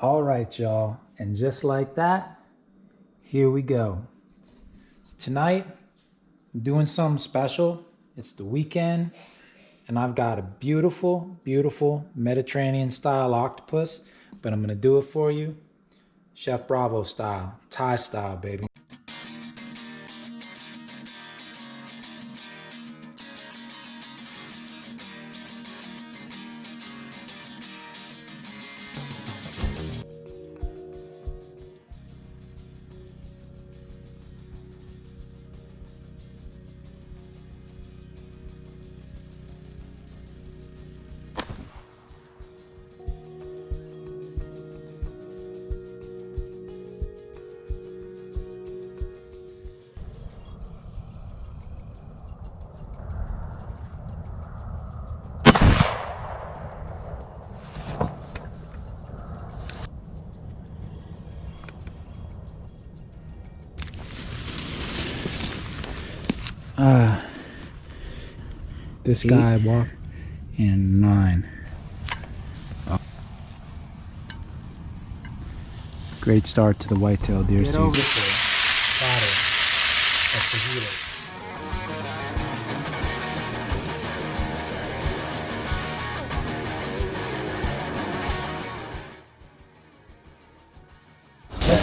All right, y'all. And just like that, here we go. Tonight, I'm doing something special. It's the weekend, and I've got a beautiful, beautiful Mediterranean style octopus, but I'm gonna do it for you Chef Bravo style, Thai style, baby. This guy walked in 9. Oh. Great start to the whitetail deer season. Let's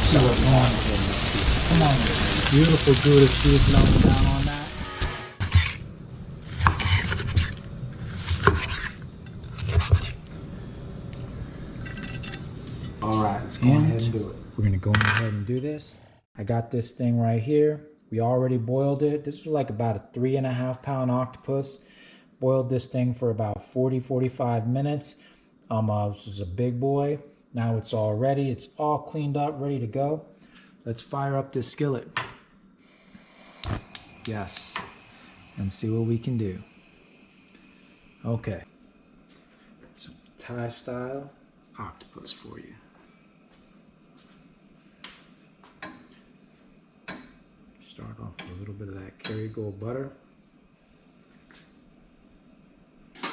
see what's wrong with it. Come on, beautiful Gouda cheese melting down on that. Alright, let's go ahead and do it. We're going to go ahead and do this. I got this thing right here. We already boiled it. This was like about a 3.5 pound octopus. Boiled this thing for about 40-45 minutes. This is a big boy. Now it's all ready. It's all cleaned up, ready to go. Let's fire up this skillet. Yes. And see what we can do. Okay. Some Thai style octopus for you. Start off with a little bit of that Kerrygold butter. A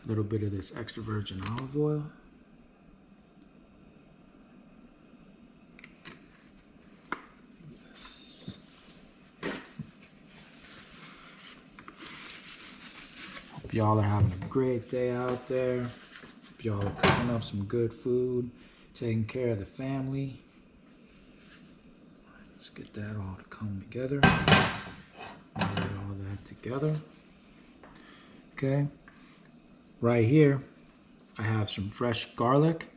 little bit of this extra virgin olive oil. Yes. Hope y'all are having a great day out there. Y'all are cooking up some good food, taking care of the family. Let's get that all to come together. Marry all that together. Okay. Right here, I have some fresh garlic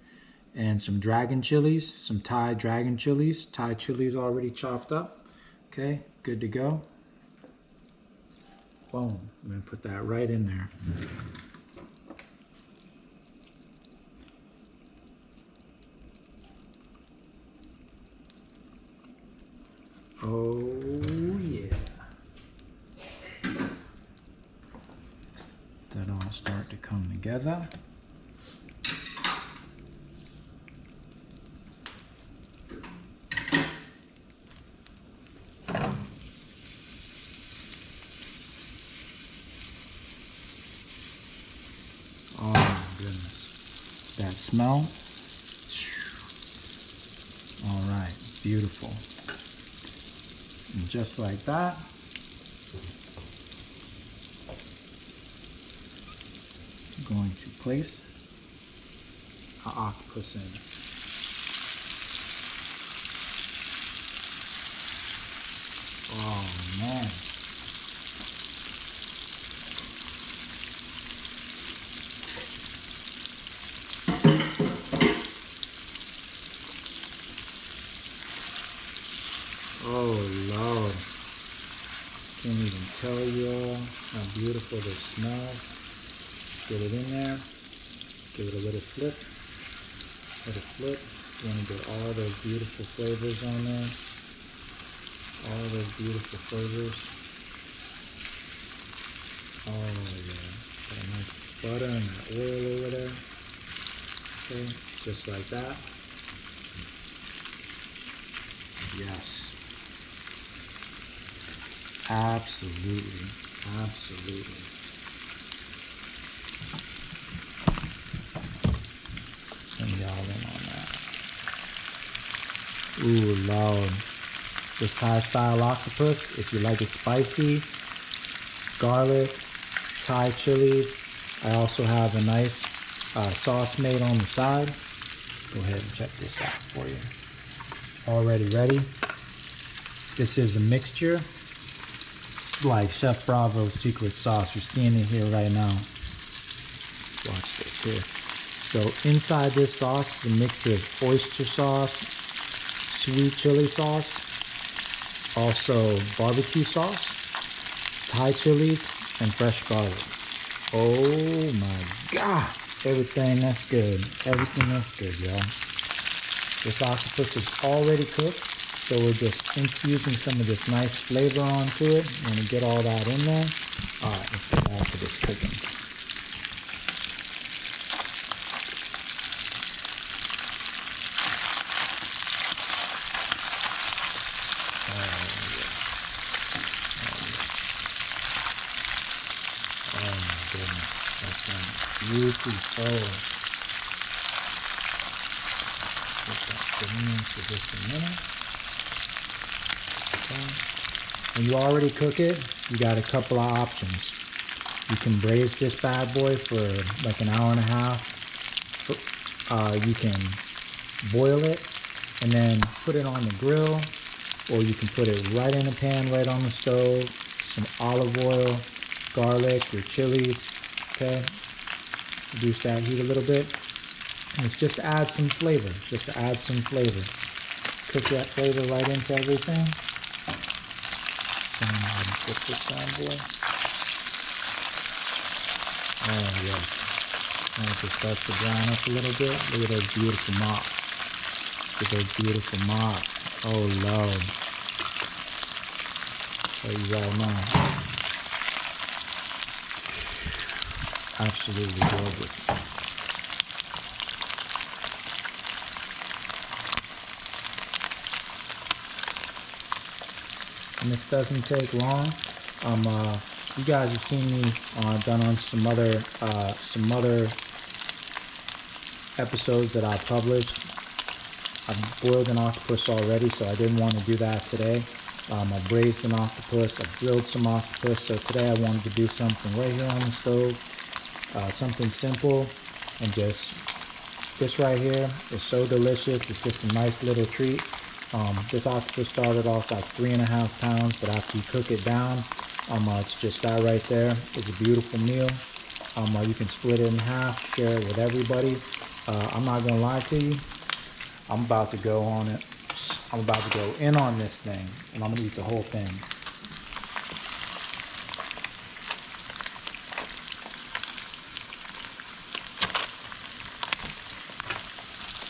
and some dragon chilies, some Thai dragon chilies. Thai chilies already chopped up. Okay, good to go. Boom. I'm gonna put that right in there. Oh yeah. That all start to come together. Oh my goodness. That smell. All right, beautiful. And just like that, I'm going to place our octopus in. Oh man. Oh Lord. Can't even tell y'all how beautiful this smells. Get it in there. Give it a little flip. Let it flip. You want to get all those beautiful flavors on there. All those beautiful flavors. Oh yeah. Got a nice butter and that oil over there. Okay, just like that. Yes. Absolutely. Absolutely. Send y'all in on that. Ooh, Lord. This Thai style octopus, if you like it spicy, garlic, Thai chilies. I also have a nice sauce made on the side. Go ahead and check this out for you. Already ready. This is a mixture. It's like Chef Bravo's secret sauce. You're seeing it here right now. Watch this here. So inside this sauce is a mixture of oyster sauce, sweet chili sauce, also barbecue sauce, Thai chilies, and fresh garlic. Oh my God. Everything that's good. Everything that's good, y'all. This octopus is already cooked, so we're just infusing some of this nice flavor onto it. We're gonna get all that in there. All right, let's get back to this cooking. Oh my goodness, that's beautiful. Let that sit in for just a minute. Okay. When you already cook it, you got a couple of options. You can braise this bad boy for like an hour and a half. You can boil it and then put it on the grill, or you can put it right in the pan, right on the stove. Some olive oil, garlic, your chilies, okay? Reduce that heat a little bit. And it's just to add some flavor, Cook that flavor right into everything. And put this down, boy. Oh, yes. And it just starts to brown up a little bit. Look at those beautiful mops. Oh, Lord. Tell you right now. Absolutely gorgeous. And this doesn't take long. You guys have seen me done on some other episodes that I published. I've boiled an octopus already, so I didn't want to do that today. I braised an octopus, I grilled some octopus, so today I wanted to do something right here on the stove, something simple, and just this right here is so delicious. It's just a nice little treat. This octopus started off like 3.5 pounds, but after you cook it down, it's just that right there. It's a beautiful meal. You can split it in half, share it with everybody. I'm not gonna lie to you. I'm about to go on it. I'm about to go in on this thing, and I'm gonna eat the whole thing.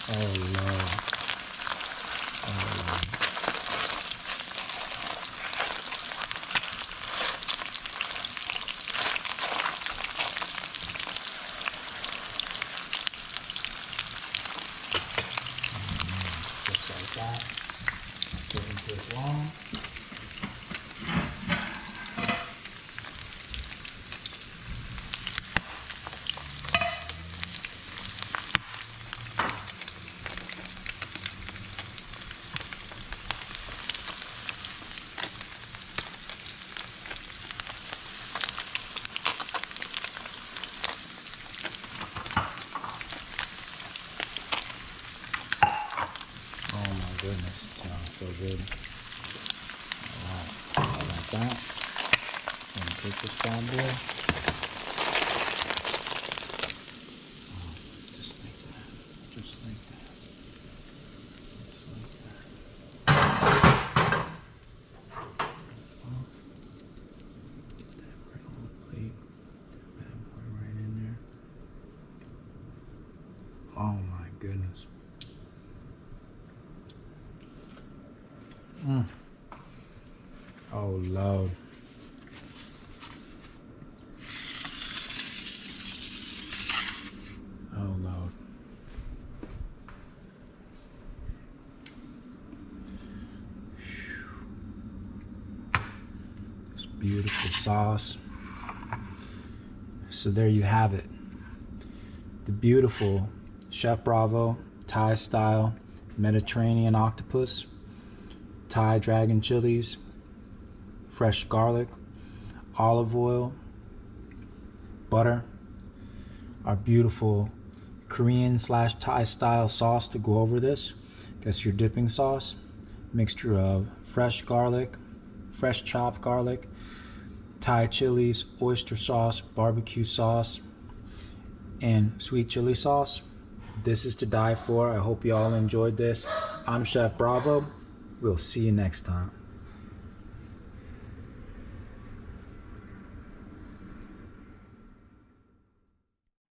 Oh Lord. Oh Lord. Just like that. Doesn't take long. Oh my goodness, smells so good. Alright, like that. And take this bad boy. Just like that. Just like that. Just like that. Get that right on the plate. Bad boy right in there. Oh my goodness. Oh Lord. Oh Lord. This beautiful sauce. So there you have it. The beautiful Chef Bravo Thai style Mediterranean octopus, Thai dragon chilies, fresh garlic, olive oil, butter, our beautiful Korean / Thai style sauce to go over this. That's your dipping sauce. Mixture of fresh garlic, fresh chopped garlic, Thai chilies, oyster sauce, barbecue sauce, and sweet chili sauce. This is to die for. I hope you all enjoyed this. I'm Chef Bravo. We'll see you next time.